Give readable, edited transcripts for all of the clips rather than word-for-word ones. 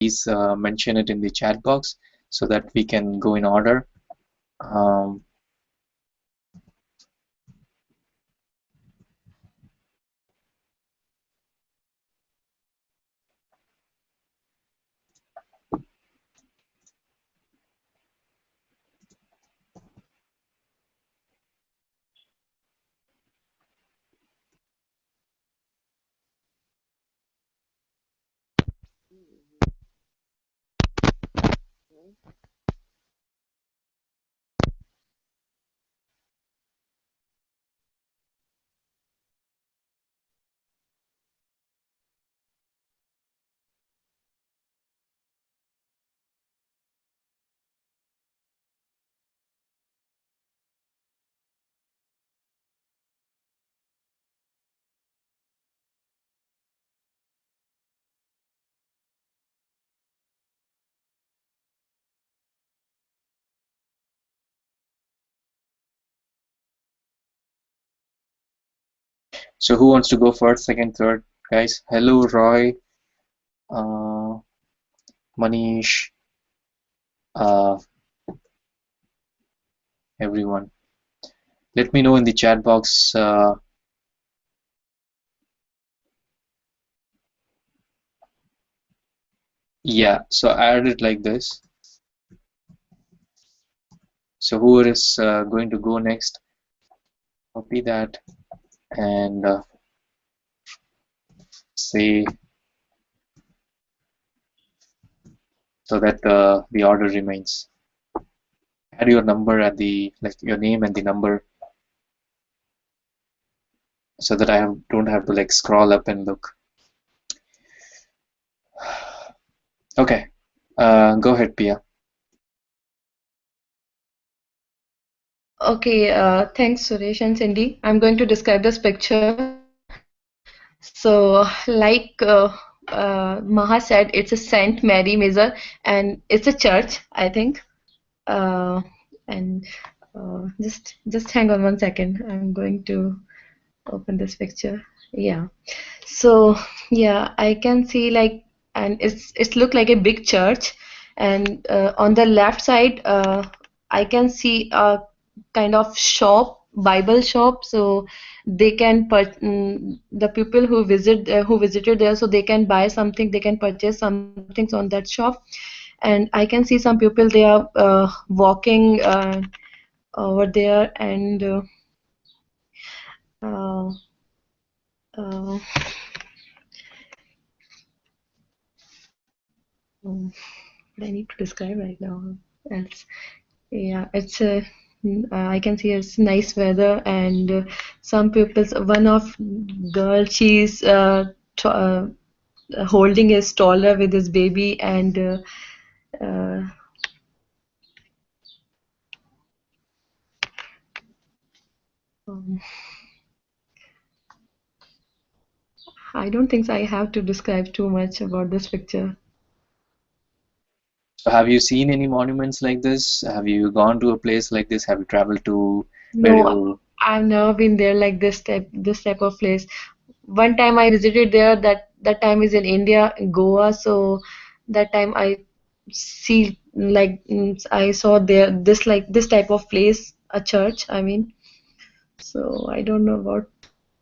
please mention it in the chat box so that we can go in order. Um, so who wants to go first, second, third, guys? Hello, Roy, uh, Manish, uh, everyone. Let me know in the chat box. Yeah, so I add it like this. So whoever is going to go next, copy that and say so that the order remains. Add your number at the your name and the number so that don't have to like scroll up and look. Okay, go ahead, Pia. Okay, thanks Suresh and Cindy. I'm going to describe this picture. So, like Maha said, it's a Saint Mary Major and it's a church, I think. Uh, and just hang on 1 second. I'm going to open this picture. Yeah. So yeah, I can see like, and it's look like a big church, and on the left side, I can see a kind of shop, Bible shop. So they can the people who visited there, so they can buy something, they can purchase some things on that shop, and I can see some people they are walking over there, and uh, uh, um, what I need to describe right now. Else, yeah, it's a. I can see it's nice weather, and some people's one of girl she's t holding a stroller with his baby, and uh, um, I don't think I have to describe too much about this picture. So have you seen any monuments like this? Have you gone to a place like this? Have you traveled to where No, you? I've never been there like this type of place. One time I visited there, that time is in India, Goa, so that time I see like I saw there this type of place, a church, I mean. So I don't know about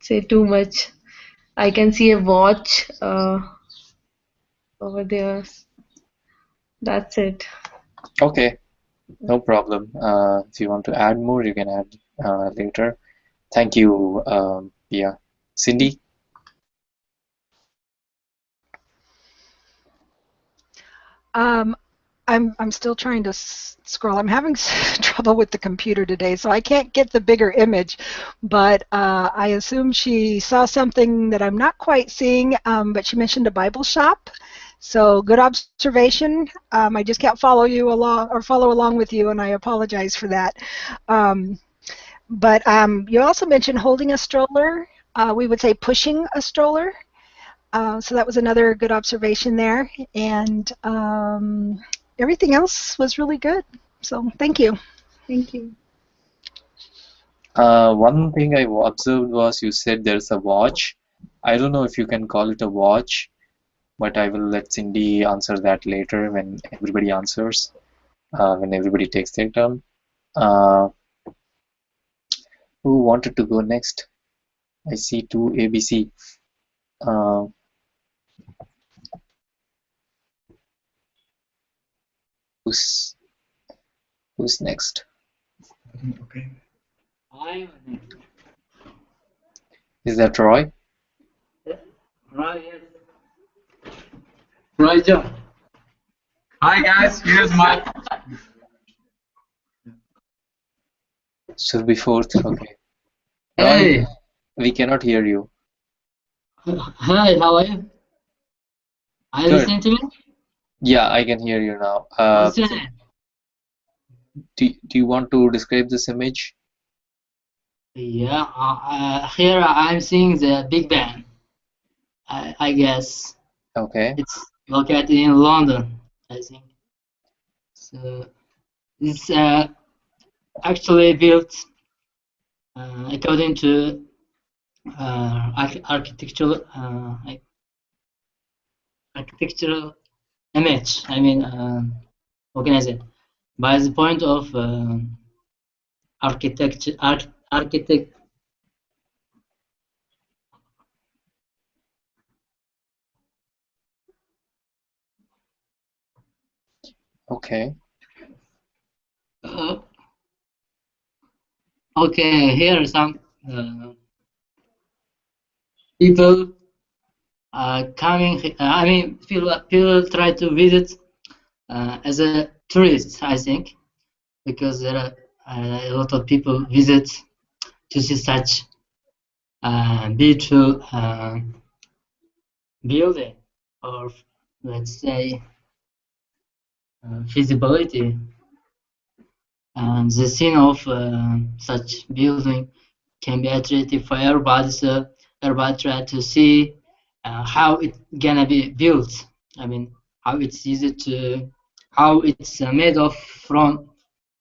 say too much. I can see a watch over there. That's it. Okay, no problem. If you want to add more, you can add later. Thank you, Pia. Cindy? Um, I'm still trying to scroll. I'm having trouble with the computer today, so I can't get the bigger image. But I assume she saw something that I'm not quite seeing. But she mentioned a Bible shop, so good observation. I just can't follow you along or follow along with you, and I apologize for that. Um, but you also mentioned holding a stroller. We would say pushing a stroller. So that was another good observation there. And everything else was really good. So thank you. Thank you. One thing I observed was you said there's a watch. I don't know if you can call it a watch. but I will let Cindy answer that later when everybody answers, when everybody takes their turn. Uh, who wanted to go next? I see two ABC. Uh, who's who's next? Okay. I Is that Roy? Right, yes. Right, John. Hi guys, here's my. Should be fourth. Okay. Roy, Hey, we cannot hear you. hi, how are you? Are you Good. listening to me? Yeah, I can hear you now. What's your name? Do you want to describe this image? Yeah, here I'm seeing the Big Ben. I guess Okay. it's located in London, I think. So it's actually built according to architectural architectural image. I mean, what can I say? By the point of architecture, architect. Okay. Uh, okay, here are some people coming. I mean, people try to visit as a tourist, I think, because there are a lot of people visit to see such beautiful building, or let's say feasibility. And the scene of such building can be attractive for everybody, so everybody try to see how it gonna be built. I mean, how it's easy to, how it's made of from,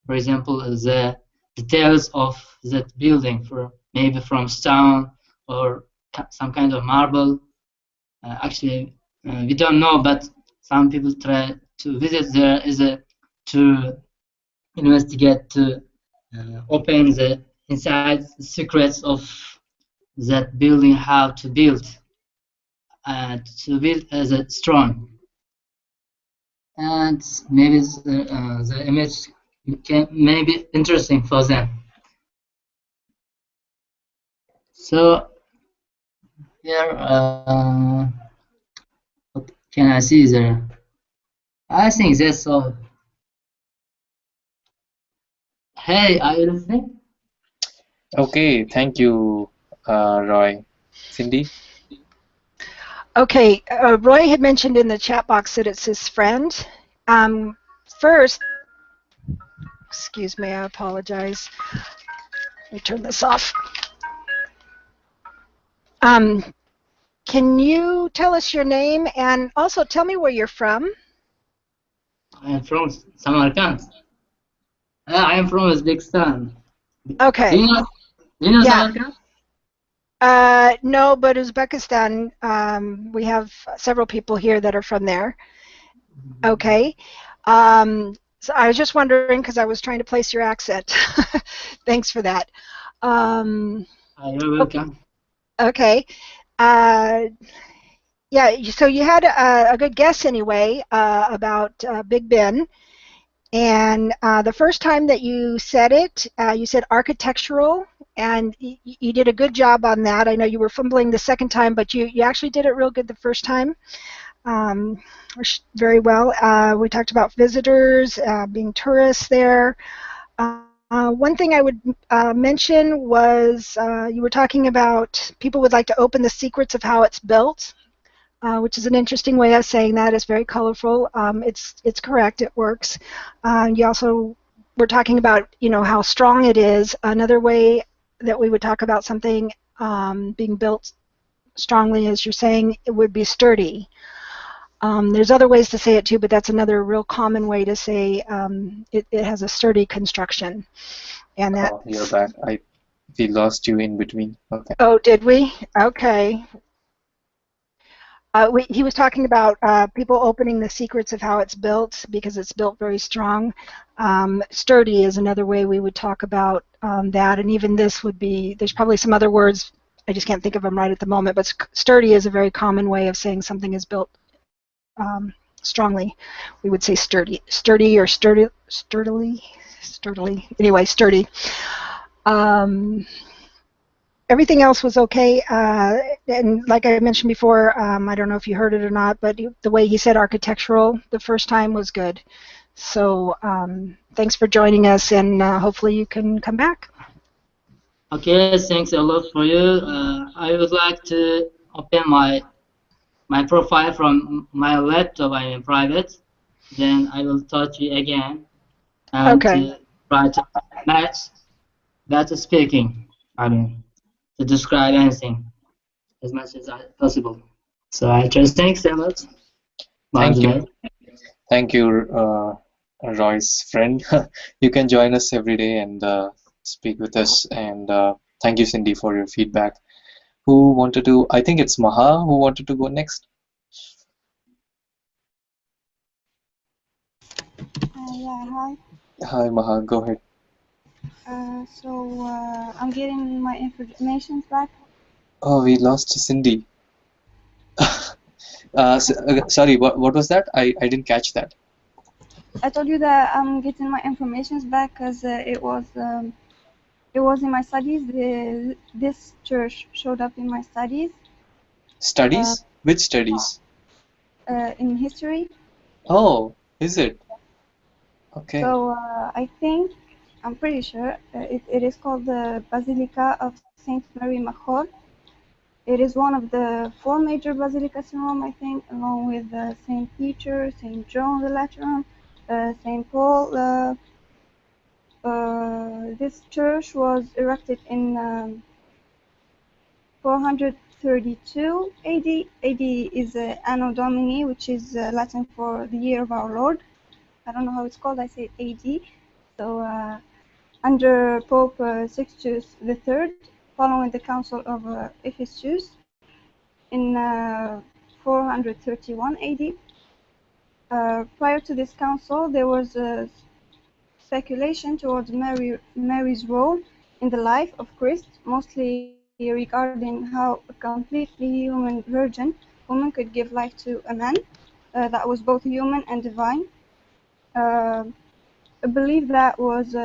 for example, the details of that building, for maybe from stone or some kind of marble. Actually, we don't know, but some people try to visit there is a to investigate, to open the inside secrets of that building, how to build as a strong, and maybe the image can maybe interesting for them. So here, what can I see there? I think that's all. Hey, are you listening? Okay. Thank you, Roy. Cindy? Okay, Roy had mentioned in the chat box that it's his friend. First, excuse me, I apologize. Let me turn this off. Um, can you tell us your name and also tell me where you're from? I am from Samarkand. I am from Uzbekistan. Do Okay. you know? Do you know Yeah. Samarkand? No, but Uzbekistan, we have several people here that are from there. Okay. So I was just wondering because I was trying to place your accent. Thanks for that. You're welcome. Okay. Uh, yeah, so you had a good guess anyway about Big Ben. And the first time that you said it, you said architectural, and you did a good job on that. I know you were fumbling the second time, but you actually did it real good the first time. Um, Very well. We talked about visitors, being tourists there. One thing I would mention was you were talking about people would like to open the secrets of how it's built, which is an interesting way of saying that. It's very colorful. It's correct. It works. You also were talking about how strong it is. Another way that we would talk about something being built strongly, as you're saying, it would be sturdy. There's other ways to say it too, but that's another real common way to say it has a sturdy construction. And Oh, you're that's, back. We lost you in between. Okay. oh, did we? Okay. He was talking about people opening the secrets of how it's built because it's built very strong. Sturdy is another way we would talk about that, and even this would be, there's probably some other words, I just can't think of them right at the moment, but sturdy is a very common way of saying something is built strongly. We would say sturdy or sturdily. Anyway, sturdy. Everything else was okay, and like I mentioned before, I don't know if you heard it or not, but the way he said architectural the first time was good. So thanks for joining us, and hopefully you can come back. Okay, thanks a lot for you. I would like to open my profile from my laptop. I'm in private. Then I will touch you again and Okay. to try to match better speaking. I mean, to describe anything as much as possible. So I just thanks a lot, by Thank the you. way. Thank you, Roy's friend. You can join us every day and speak with us. And thank you, Cindy, for your feedback. Who wanted to? I think it's Maha who wanted to go next. Yeah, hi. Hi, Maha, go ahead. I'm getting my information back. Oh, we lost Cindy. Sorry, what was that? I didn't catch that. I told you that I'm getting my information back because it was in my studies. This church showed up in my studies. Studies? Which studies? In history. Oh, is it? Okay. So I'm pretty sure it is called the Basilica of Saint Mary Major. It is one of the four major basilicas in Rome, I think, along with Saint Peter, Saint John the Lateran, Saint Paul. This church was erected in 432 AD. AD is Anno Domini, which is Latin for the year of our Lord. I don't know how it's called. I say AD. So under Pope Sixtus III, following the Council of Ephesus in 431 AD. Prior to this council, there was a speculation towards Mary's role in the life of Christ, mostly regarding how a completely human virgin woman could give life to a man that was both human and divine. A belief that was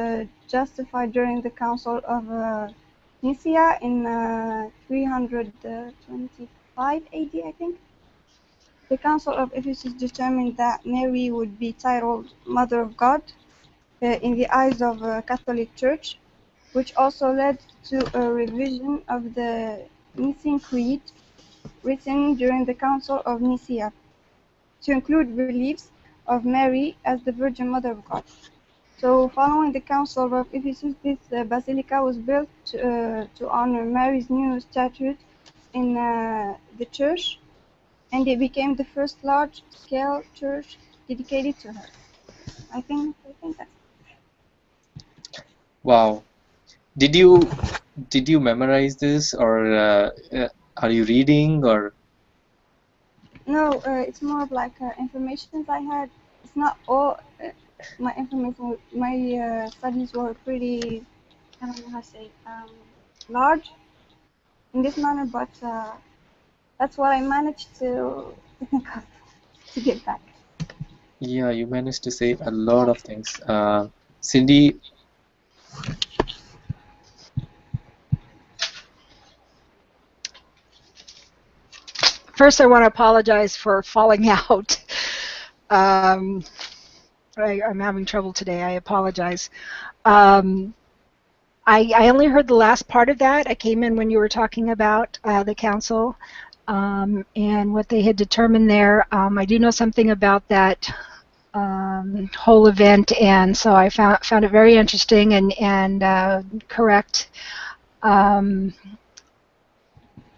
justified during the Council of Nicaea in 325 AD, I think. The Council of Ephesus determined that Mary would be titled Mother of God in the eyes of the Catholic Church, which also led to a revision of the Nicene Creed written during the Council of Nicaea to include reliefs of Mary as the Virgin Mother of God. So following the Council of Ephesus, this basilica was built to honor Mary's new statue in the church, and it became the first large-scale church dedicated to her. I think that's Wow. Did you memorize this or are you reading or no. It's more of like information I had. It's not all my information. My studies were pretty, I don't know how to say, large in this manner, but that's what I managed to think of to get back. yeah, you managed to say a lot of things. Cindy, First, I want to apologize for falling out. Um, I'm having trouble today. I apologize. Um, I only heard the last part of that. I came in when you were talking about the council and what they had determined there. I do know something about that whole event, and so I found it very interesting and correct. Um,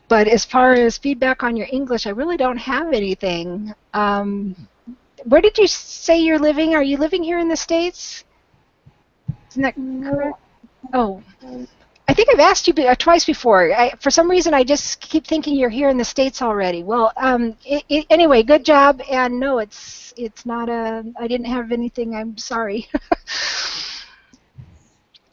but as far as feedback on your English, I really don't have anything. Where did you say you're living? Are you living here in the States? Isn't that No, correct? Oh, I think I've asked you twice before. For some reason, I just keep thinking you're here in the States already. Well, anyway, good job. And no, it's not I didn't have anything. I'm sorry.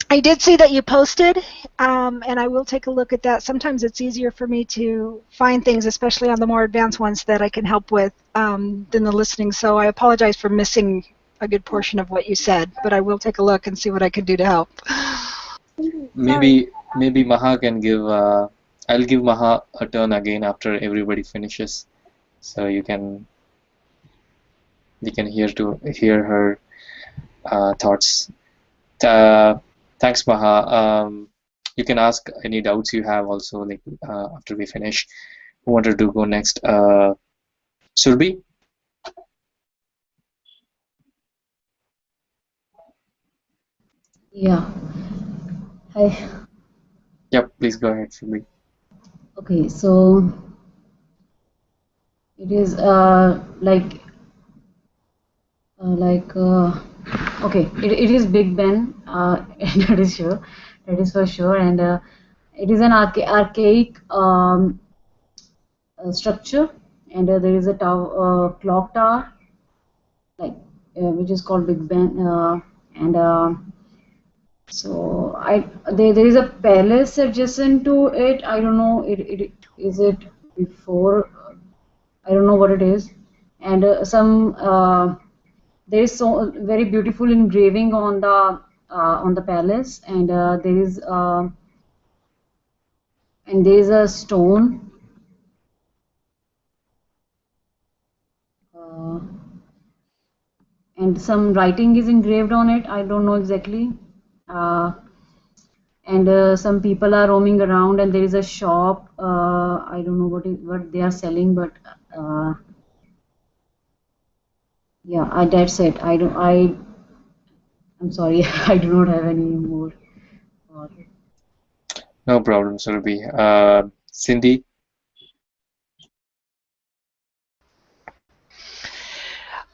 I did see that you posted, and I will take a look at that. Sometimes it's easier for me to find things, especially on the more advanced ones, that I can help with than the listening. So I apologize for missing a good portion of what you said, but I will take a look and see what I can do to help. Sorry. Maybe Maha can give. I'll give Maha a turn again after everybody finishes, so you can hear her thoughts. Thanks, Maha. You can ask any doubts you have also, like after we finish. Who wanted to go next? Surbi? Yeah. Hi. Yep, please go ahead, Surbi. Okay, so it is okay, it is Big Ben, that is sure, that is for sure, and it is an archaic structure, and there is a clock tower, like which is called Big Ben, and so there is a palace adjacent to it. I don't know, it is it before. I don't know what it is, and there is so very beautiful engraving on the palace, and there is a stone, uh, and some writing is engraved on it. I don't know exactly, uh, and some people are roaming around, and there is a shop. I don't know what they are selling, but uh, yeah, that's it. I'm sorry, I do not have any more. Uh, No problem, Surbi. Cindy?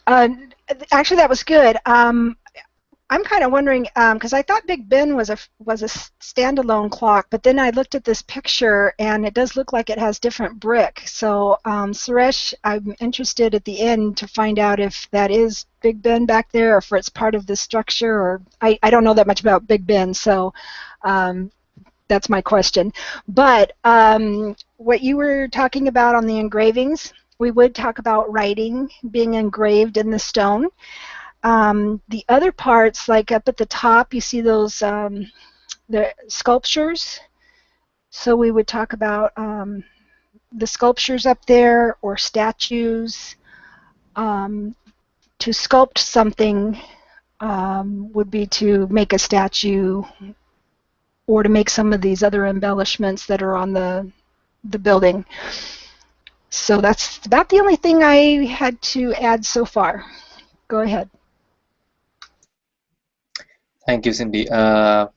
Uh, Actually, that was good. I'm kind of wondering because I thought Big Ben was a standalone clock, but then I looked at this picture and it does look like it has different brick. So Suresh, I'm interested at the end to find out if that is Big Ben back there, or if it's part of the structure. Or I don't know that much about Big Ben, so that's my question. But what you were talking about on the engravings, we would talk about writing being engraved in the stone. The other parts, like up at the top, you see those the sculptures. So we would talk about the sculptures up there or statues. To sculpt something would be to make a statue or to make some of these other embellishments that are on the building. So that's about the only thing I had to add so far. Go ahead. Thank you, Cindy. I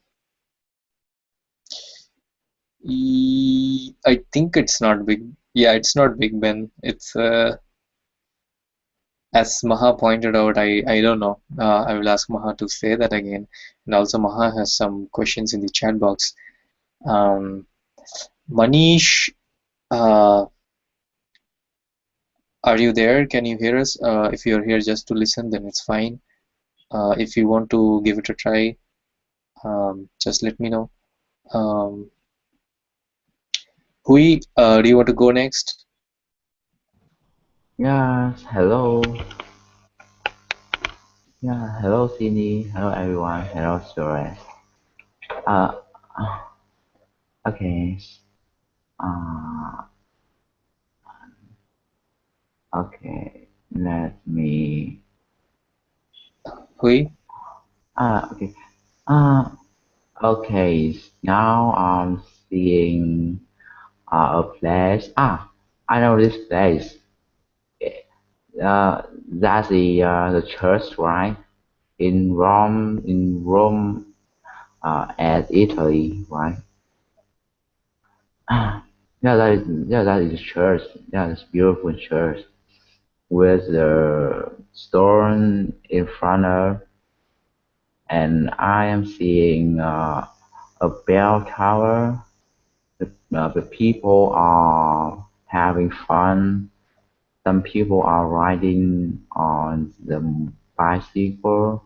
think it's not big. Yeah, it's not Big Ben. It's as Maha pointed out. I don't know. I will ask Maha to say that again. And also, Maha has some questions in the chat box. Um, Manish, uh, are you there? Can you hear us? If you're here just to listen, then it's fine. If you want to give it a try, just let me know. Um, Hui, do you want to go next? Yes, hello. Yeah, hello Cindy. Hello everyone. Hello Suresh. Uh, okay. Uh, okay. Let me. Hui? Okay. Uh, okay. Now I'm seeing a place. I know this place. That's the church, right? In Rome, at Italy, right? Yeah, that is church. Yeah, it's beautiful church with the stone in front of, and I am seeing a bell tower. The people are having fun. Some people are riding on the bicycle,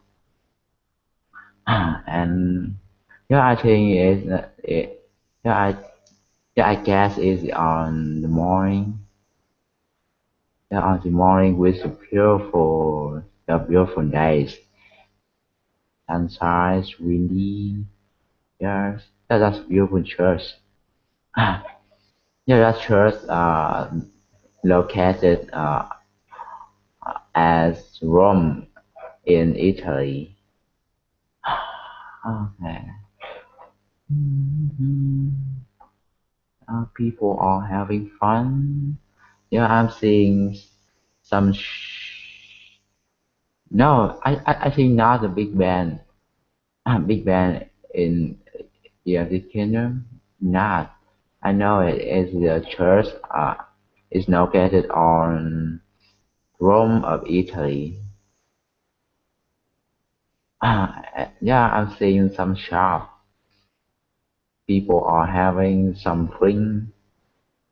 and yeah, I think yeah, I guess it's on the morning. Yeah, on the morning with beautiful days, sunshine, windy. Yes, yeah, that's beautiful church. Yeah, that church located as Rome in Italy. Okay. Mhm. People are having fun. Yeah, I'm seeing some. No, I think not a big band. Big band in the United Kingdom. Not. I know it is the church. Is located on Rome of Italy. Yeah, I'm seeing some shop. People are having some drink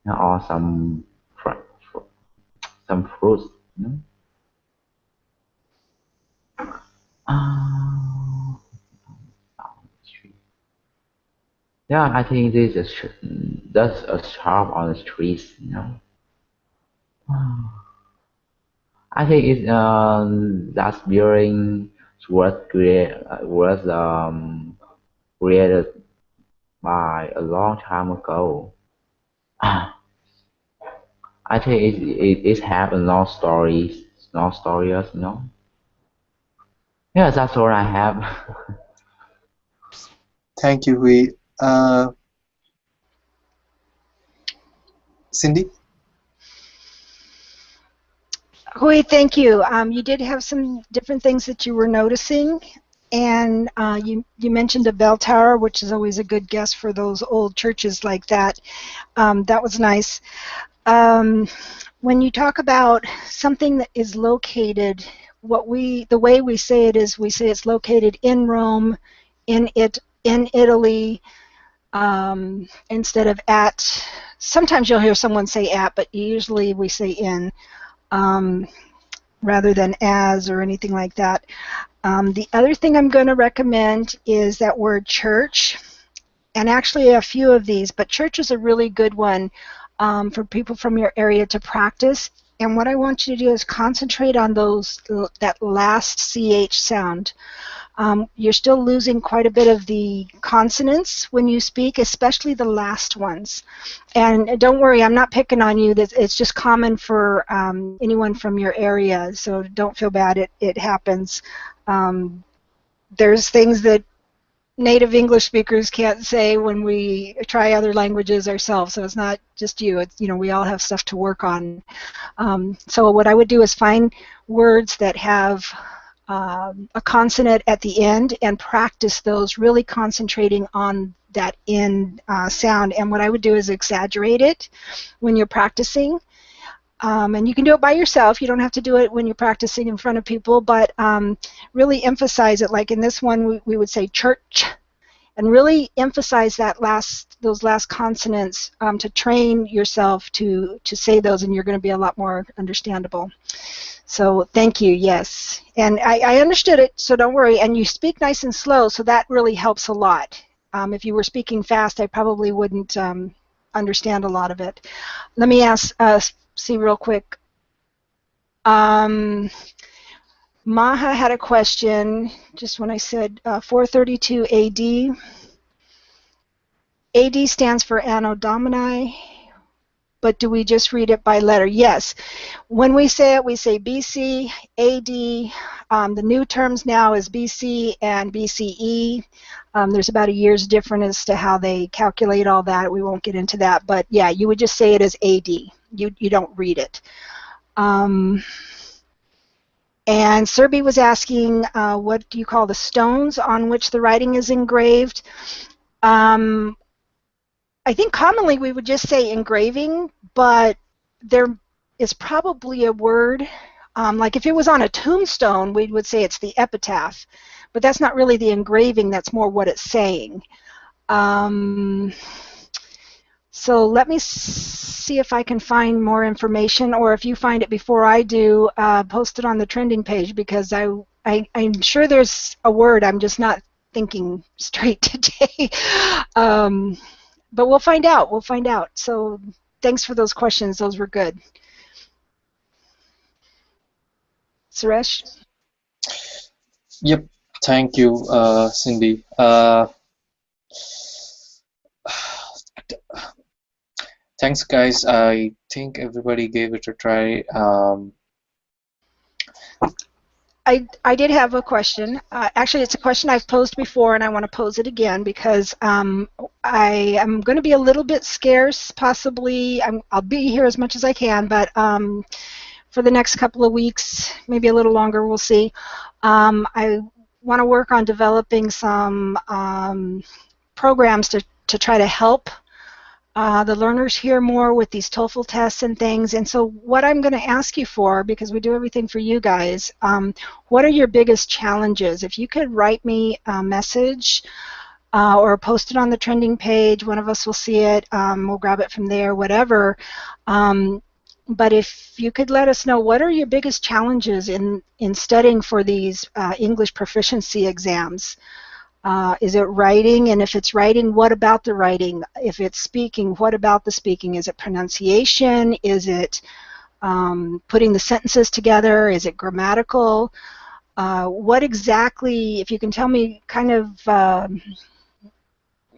or some fruits. You know? Uh, yeah, I think this is that's a shop on the streets. You know, I think it's that building was created by a long time ago. I think it have a long story, long stories, you know. Yeah, that's all I have. Thank you, Hui. Uh, Cindy? Hui, thank you. You did have some different things that you were noticing, and you mentioned a bell tower, which is always a good guess for those old churches like that. That was nice. Um, when you talk about something that is located, the way we say it is we say it's located in Rome, in Italy, instead of at. Sometimes you'll hear someone say at, but usually we say in. Um, rather than as or anything like that. The other thing I'm going to recommend is that word church, and actually a few of these, but church is a really good one for people from your area to practice. And what I want you to do is concentrate on that last CH sound. You're still losing quite a bit of the consonants when you speak, especially the last ones. And don't worry, I'm not picking on you. It's just common for anyone from your area, so don't feel bad. It happens. There's things that native English speakers can't say when we try other languages ourselves, so it's not just you. It's, we all have stuff to work on. So what I would do is find words that have a consonant at the end and practice those, really concentrating on that end sound. And what I would do is exaggerate it when you're practicing. And you can do it by yourself. You don't have to do it when you're practicing in front of people, but really emphasize it. Like in this one, we would say church, and really emphasize those last consonants to train yourself to say those, and you're going to be a lot more understandable. So thank you, yes. And I understood it, so don't worry. And you speak nice and slow, so that really helps a lot. If you were speaking fast, I probably wouldn't understand a lot of it. Let me see real quick. Maha had a question just when I said 432 AD. AD stands for Anno Domini, but do we just read it by letter? Yes. When we say it, we say BC, AD. The new terms now is BC and BCE. There's about a year's difference as to how they calculate all that. We won't get into that, but yeah, you would just say it as AD. You don't read it. And Serby was asking, what do you call the stones on which the writing is engraved? I think commonly we would just say engraving, but there is probably a word, like if it was on a tombstone, we would say it's the epitaph, but that's not really the engraving, that's more what it's saying. Um, so let me see if I can find more information, or if you find it before I do, post it on the trending page, because I'm sure there's a word, I'm just not thinking straight today. But we'll find out. We'll find out. So thanks for those questions. Those were good. Suresh? Yep. Thank you, Cindy. Thanks, guys. I think everybody gave it a try. I did have a question. Actually, it's a question I've posed before, and I want to pose it again because I am going to be a little bit scarce, possibly. I'll be here as much as I can, but for the next couple of weeks, maybe a little longer, we'll see. I want to work on developing some programs to try to help the learners hear more with these TOEFL tests and things. And so what I'm going to ask you for, because we do everything for you guys, what are your biggest challenges? If you could write me a message or post it on the trending page, one of us will see it, we'll grab it from there, whatever. But if you could let us know, what are your biggest challenges in studying for these English proficiency exams? Is it writing? And if it's writing, what about the writing? If it's speaking, what about the speaking? Is it pronunciation? Is it putting the sentences together? Is it grammatical? What exactly, if you can tell me kind of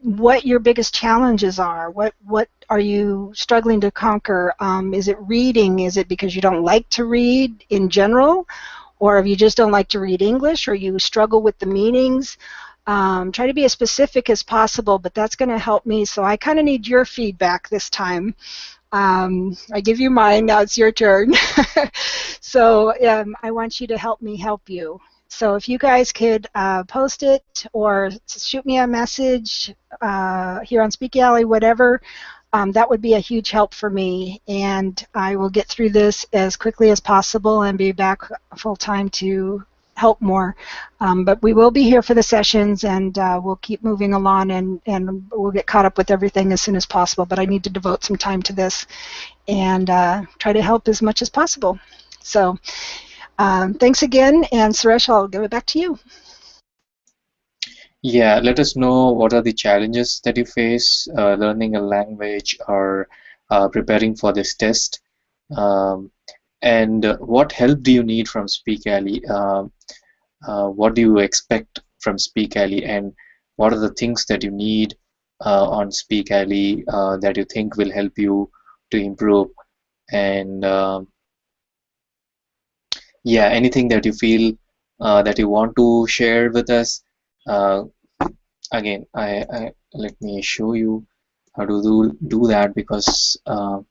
what your biggest challenges are, what are you struggling to conquer? Is it reading? Is it because you don't like to read in general? Or if you just don't like to read English, or you struggle with the meanings? Try to be as specific as possible, but that's going to help me. So I kind of need your feedback this time. I give you mine, now it's your turn. So I want you to help me help you. So if you guys could post it or shoot me a message here on Speak Alley, whatever, that would be a huge help for me. And I will get through this as quickly as possible and be back full time to help more. But we will be here for the sessions, and we'll keep moving along, and we'll get caught up with everything as soon as possible. But I need to devote some time to this and try to help as much as possible. So thanks again, and Suresh, I'll give it back to you. Yeah, let us know what are the challenges that you face learning a language or preparing for this test. And what help do you need from Speak Alley? What do you expect from Speak Alley? And what are the things that you need on Speak Alley that you think will help you to improve? And yeah, anything that you feel that you want to share with us. Again, I let me show you how to do that, because a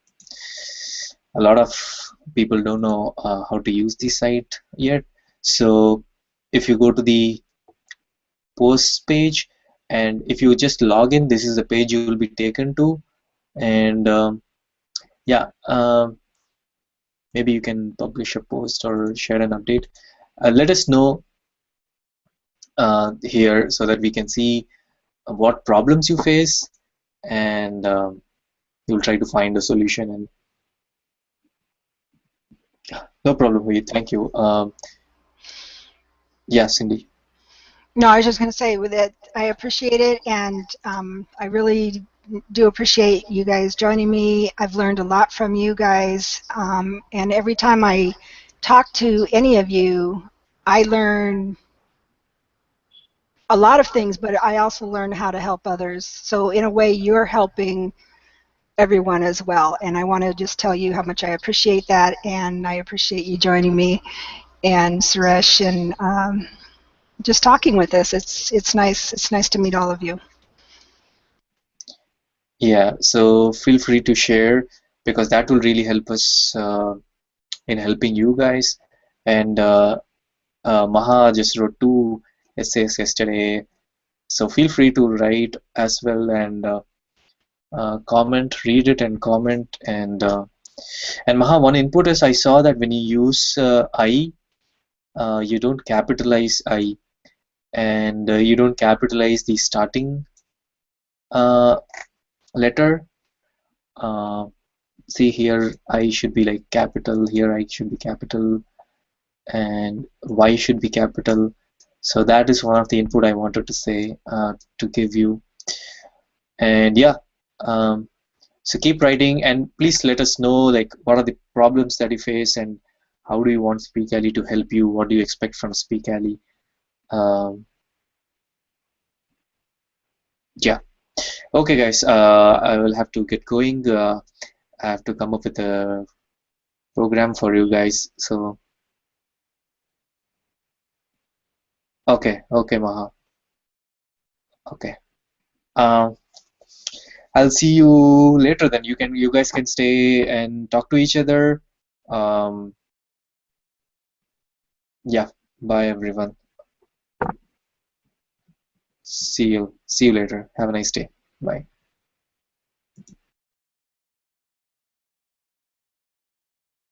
lot of people don't know how to use the site yet. So if you go to the posts page, and if you just log in, this is the page you will be taken to. And yeah, maybe you can publish a post or share an update. Let us know here so that we can see what problems you face, and you'll try to find a solution. And no problem, Veet. Thank you. Yeah, Cindy. No, I was just going to say with it, I appreciate it, and I really do appreciate you guys joining me. I've learned a lot from you guys, and every time I talk to any of you, I learn a lot of things, but I also learn how to help others. So in a way, you're helping everyone as well, and I want to just tell you how much I appreciate that, and I appreciate you joining me, and Suresh, and just talking with us. It's nice. It's nice to meet all of you. Yeah, so feel free to share, because that will really help us in helping you guys. And Maha just wrote 2 essays yesterday, so feel free to write as well, and comment, read it and comment. And Maha, one input is, I saw that when you use I, you don't capitalize I, and you don't capitalize the starting letter. See here, I should be like capital. Here I should be capital, and Y should be capital. So that is one of the input I wanted to say to give you. And yeah, so keep writing, and please let us know like what are the problems that you face, and how do you want Speak Alley to help you? What do you expect from Speak Alley? Yeah. Okay, guys. I will have to get going. I have to come up with a program for you guys. So okay, okay, Maha. Okay. Um, I'll see you later. Then you guys can stay and talk to each other. Um, yeah. Bye, everyone. See you. See you later. Have a nice day. Bye.